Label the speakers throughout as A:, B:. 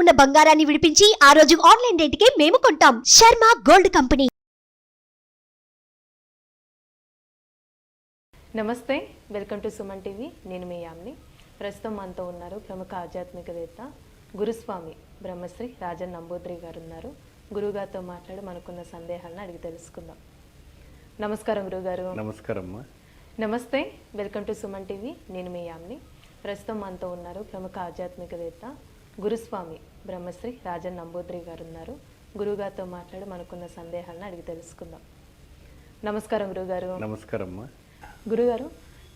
A: ఉన్న బంగారాన్ని విడిపించి ఆ రోజు ఆన్లైన్ రేటుకే మేము కొంటాం. Sharma gold company.
B: నమస్తే, వెల్కమ్ టు సుమన్ టీవీ. నేను మీ యామ్ని. ప్రస్తుతం మనతో ఉన్నారు ప్రముఖ ఆధ్యాత్మికవేత్త గురుస్వామి బ్రహ్మశ్రీ రాజన్ నంబూద్రి గారు ఉన్నారు. గురుగారితో మాట్లాడి మనకున్న సందేహాలను అడిగి తెలుసుకుందాం. నమస్కారం గురుగారు.
C: నమస్కారం.
B: నమస్తే, వెల్కమ్ టు సుమన్ టీవీ. నేను మీ యామ్ని. ప్రస్తుతం మనతో ఉన్నారు ప్రముఖ ఆధ్యాత్మికవేత్త గురుస్వామి బ్రహ్మశ్రీ రాజన్ నంబూద్రి గారు ఉన్నారు. గురుగారితో మాట్లాడి మనకున్న సందేహాలను అడిగి తెలుసుకుందాం. నమస్కారం గురుగారు.
C: నమస్కారం.
B: గురుగారు,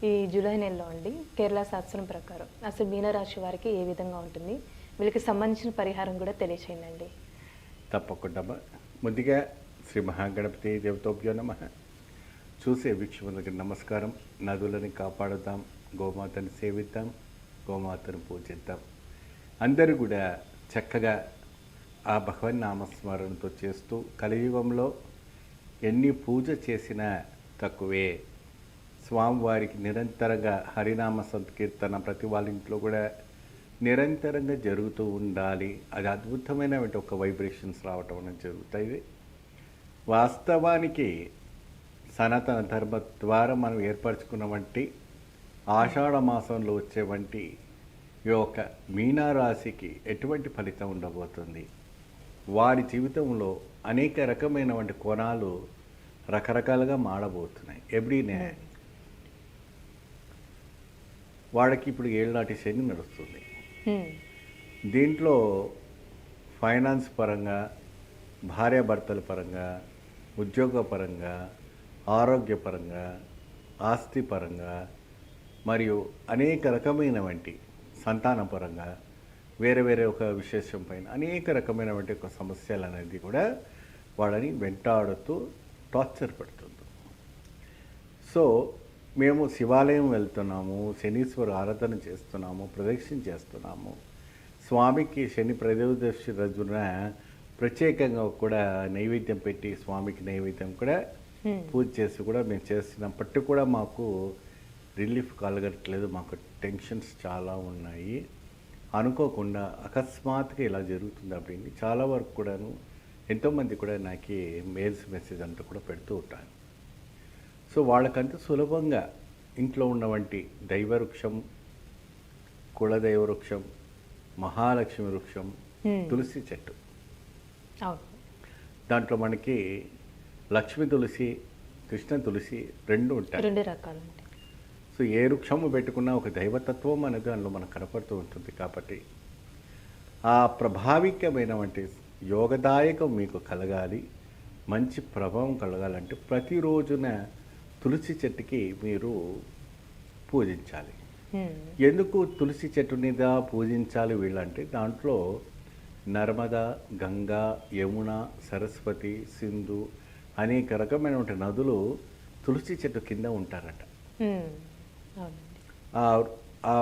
B: ఈ జూలై నెలలో అండి కేరళ శాస్త్రం ప్రకారం అసలు మీనరాశి వారికి ఏ విధంగా ఉంటుంది, వీళ్ళకి సంబంధించిన పరిహారం కూడా తెలియచేయండి.
C: తప్పకుండా. ముందుగా శ్రీ మహాగణపతి దేవతోభ్యో నమః. చూసే వీక్షకులకు నమస్కారం. నదులని కాపాడుదాం, గోమాతను సేవిద్దాం, గోమాతను పూజిద్దాం. అందరూ కూడా చక్కగా ఆ భగవన్ నామస్మరణతో చేస్తూ కలియుగంలో ఎన్ని పూజ చేసినా తక్కువే. స్వామివారికి నిరంతరంగా హరినామ సంకీర్తన ప్రతి వాళ్ళ ఇంట్లో కూడా నిరంతరంగా జరుగుతూ ఉండాలి. అది అద్భుతమైన ఒక వైబ్రేషన్స్ రావటం అనేది జరుగుతాయి. వాస్తవానికి సనాతన ధర్మ ద్వారా మనం ఏర్పరచుకున్న వంటి ఆషాఢ మాసంలో వచ్చే వంటి ఈ యొక్క మీనరాశికి ఎటువంటి ఫలితం ఉండబోతుంది, వారి జీవితంలో అనేక రకమైనటువంటి కోణాలు రకరకాలుగా మారబోతున్నాయి. ఎవ్రీనే వాళ్ళకి ఇప్పుడు ఏళ్ళనాటి శని నడుస్తుంది. దీంట్లో ఫైనాన్స్ పరంగా, భార్యాభర్తల పరంగా, ఉద్యోగపరంగా, ఆరోగ్యపరంగా, ఆస్తి పరంగా మరియు అనేక రకమైనటువంటి సంతానపరంగా వేరే వేరే ఒక విశేషం పైన అనేక రకమైనటువంటి ఒక సమస్యలు అనేది కూడా వాళ్ళని వెంటాడుతూ టార్చర్ పెడుతుంది. సో మేము శివాలయం వెళ్తున్నాము, శనీశ్వరు ఆరాధన చేస్తున్నాము, ప్రదక్షిణ చేస్తున్నాము. స్వామికి శని ప్రదోదశి రోజున ప్రత్యేకంగా కూడా నైవేద్యం పెట్టి స్వామికి నైవేద్యం కూడా పూజ చేసి కూడా మేము చేస్తున్నప్పటికీ కూడా మాకు రిలీఫ్ కలగట్లేదు. మాకు టెన్షన్స్ చాలా ఉన్నాయి. అనుకోకుండా అకస్మాత్తుగా ఇలా జరుగుతుంది அப்படின்னு చాలా వరకు కూడాను ఎంతోమంది కూడా నాకు మెయిల్స్ మెసేజ్ అంతా కూడా పెడుతూ ఉంటాను. సో వాళ్ళకంటే సులభంగా ఇంట్లో ఉన్నవంటి దైవ వృక్షం, కులదైవ వృక్షం, మహాలక్ష్మి వృక్షం, తులసి చెట్టు. దాంట్లో మనకి లక్ష్మి తులసి, కృష్ణ తులసి రెండు ఉంటాయి.
B: రెండు రకాలు.
C: సో ఏ వృక్షము పెట్టుకున్నా ఒక దైవతత్వం అనేది అందులో మనకు కనపడుతూ ఉంటుంది. కాబట్టి ఆ ప్రభావికమైనటువంటి యోగదాయకం మీకు కలగాలి, మంచి ప్రభావం కలగాలంటే ప్రతిరోజున తులసి చెట్టుకి మీరు పూజించాలి. ఎందుకు తులసి చెట్టు మీద పూజించాలి వీళ్ళంటే దాంట్లో నర్మదా, గంగా, యమున, సరస్వతి, సింధు అనేక రకమైనటువంటి నదులు తులసి చెట్టు కింద ఉంటారట. ఆ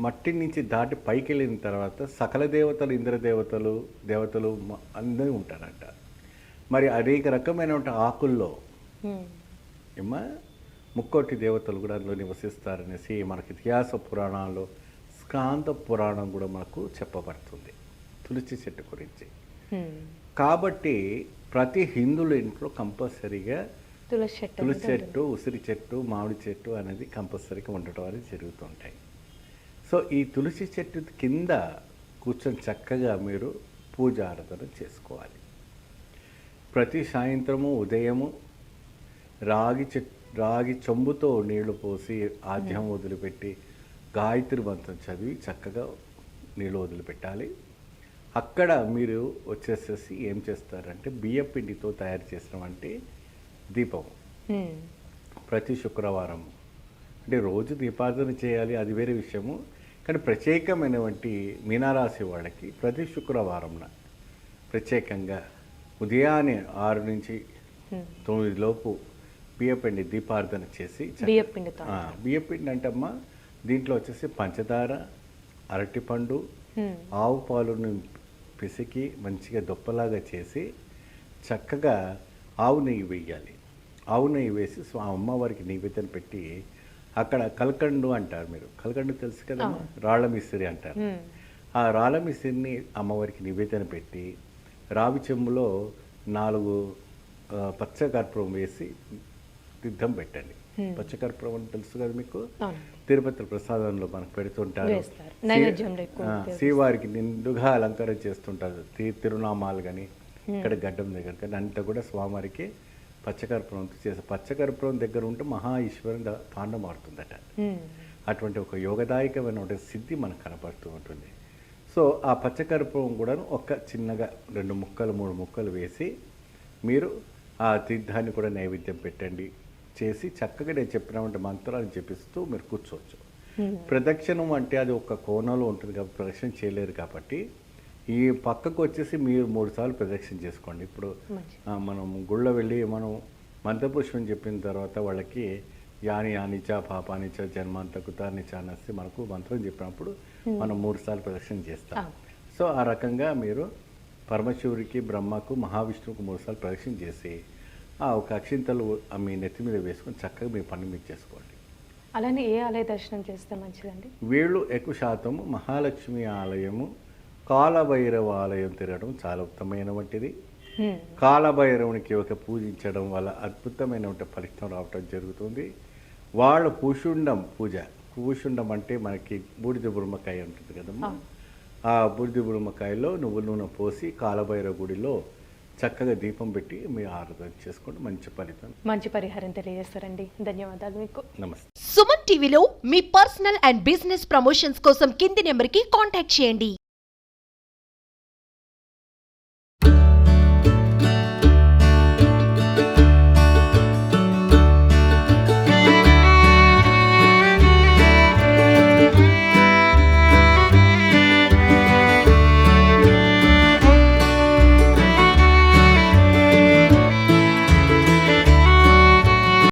C: మట్టి నుంచి దాటి పైకి వెళ్ళిన తర్వాత సకల దేవతలు, ఇంద్రదేవతలు, దేవతలు అందరూ ఉంటారట. మరి అనేక రకమైనటువంటి ఆకుల్లో ఏమా ముక్కోటి దేవతలు కూడా అందులో నివసిస్తారనేసి మనకి ఇతిహాస పురాణాల్లో స్కాంద పురాణం కూడా మనకు చెప్పబడుతుంది తులసి చెట్టు గురించి. కాబట్టి ప్రతి హిందువుల ఇంట్లో కంపల్సరీగా తులసి చెట్టు, ఉసిరి చెట్టు, మామిడి చెట్టు అనేది కంపల్సరీగా ఉండటం అనేది జరుగుతుంటాయి. సో ఈ తులసి చెట్టు కింద కూర్చొని చక్కగా మీరు పూజ ఆరాధన చేసుకోవాలి. ప్రతి సాయంత్రము ఉదయము రాగి చెంబుతో నీళ్లు పోసి ఆద్యం వదిలిపెట్టి గాయత్రి మంత్రం చదివి చక్కగా నీళ్ళు వదిలిపెట్టాలి. అక్కడ మీరు వచ్చేసేసి ఏం చేస్తారంటే బియ్యం పిండితో తయారు చేసినటువంటి దీపం ప్రతి శుక్రవారం, అంటే రోజు దీపారాధన చేయాలి, అది వేరే విషయము. కానీ ప్రత్యేకమైనటువంటి మీనరాశి వాళ్ళకి ప్రతి శుక్రవారంన ప్రత్యేకంగా ఉదయాన్నే 6 నుంచి 9 లోపు బియ్యపిండి దీపారాధన చేసి, బియ్యపిండి అంటే అమ్మా దీంట్లో వచ్చేసి పంచదార, అరటిపండు, ఆవు పాలుని పిసికి మంచిగా దొప్పలాగా చేసి చక్కగా ఆవు నెయ్యి వేయాలి. ఆవు నెయ్యి వేసి అమ్మవారికి నైవేద్యం పెట్టి అక్కడ కల్కండు అంటారు. మీరు కల్కండు తెలుసు కదా, రాళ్ళ మిస్త్రి అంటారు. ఆ రాళ్ళ మిసిరిని అమ్మవారికి నివేదన పెట్టి రావి చెంబులో 4 పచ్చకర్పూరం వేసి తీర్థం పెట్టండి. పచ్చకర్పూరం అని తెలుసు కదా మీకు,
B: అవునండి.
C: తిరుపతి ప్రసాదంలో మనకు పెడుతుంటారు.
B: వేస్తారు. నైవేద్యంలో ఎక్కువ
C: శ్రీవారికి నిండుగా అలంకారం చేస్తుంటారు. తిరునామాలు కానీ ఇక్కడ గడ్డం దగ్గర కానీ అంతా కూడా స్వామివారికి పచ్చకర్పూరంతో చేస్తారు. పచ్చకర్పూరం దగ్గర ఉంటే మహా ఈశ్వరం తాండం ఆడుతుందట. అటువంటి ఒక యోగదాయకమైన సిద్ధి మనకు కనపడుతూ ఉంటుంది. సో ఆ పచ్చకర్పూరం కూడా ఒక చిన్నగా 2 ముక్కలు 3 ముక్కలు వేసి మీరు ఆ తీర్థాన్ని కూడా నైవేద్యం పెట్టండి. చేసి చక్కగా నేను చెప్పినటువంటి మంత్రాలు జపిస్తూ మీరు కూర్చోవచ్చు. ప్రదక్షిణం అంటే అది ఒక కోణంలో ఉంటుంది కాబట్టి ప్రదక్షిణ చేయలేరు కాబట్టి ఈ పక్కకు వచ్చేసి మీరు 3 సార్లు ప్రదక్షిణ చేసుకోండి. ఇప్పుడు మనం గుళ్ళో వెళ్ళి మనం మంత్రపుష్పం చెప్పిన తర్వాత వాళ్ళకి యాని యానిచ పాపానిచ జన్మాంతకుతానిచ అనేసి మనకు మంత్రం చెప్పినప్పుడు మనం 3 సార్లు ప్రదక్షిణ చేస్తాం. సో ఆ రకంగా మీరు పరమశివుడికి, బ్రహ్మకు, మహావిష్ణువుకు 3 సార్లు ప్రదక్షిణ చేసి ఒక అక్షింతలు మీ నెత్తి మీద వేసుకొని చక్కగా మీ పని మీరు చేసుకోండి.
B: అలానే ఏ ఆలయ దర్శనం చేస్తే మంచిదండి?
C: వీళ్ళు ఎక్కువ శాతం మహాలక్ష్మి ఆలయము, కాలభైరవ ఆలయం తిరగడం చాలా ఉత్తమమైనటువంటిది. కాలభైరవునికి ఒక పూజించడం వల్ల అద్భుతమైన ఫలితం రావటం జరుగుతుంది. వాళ్ళ పూషుండం పూజ, పూషుండం అంటే మనకి బూడిద బుర్మకాయ ఉంటుంది కదమ్మా, ఆ బూడిద బుర్మకాయలో నువ్వుల నూనె పోసి కాలభైరవ గుడిలో చక్కగా దీపం పెట్టి మీరు ఆరాధన చేసుకోండి. మంచి ఫలితం,
B: మంచి పరిహారం తెలియజేస్తారండి. ధన్యవాదాలు మీకు.
C: నమస్తే.
A: సుమన్ టీవీలో మీ పర్సనల్ అండ్ బిజినెస్ ప్రమోషన్స్ కోసం కింది నెంబర్కి కాంటాక్ట్ చేయండి.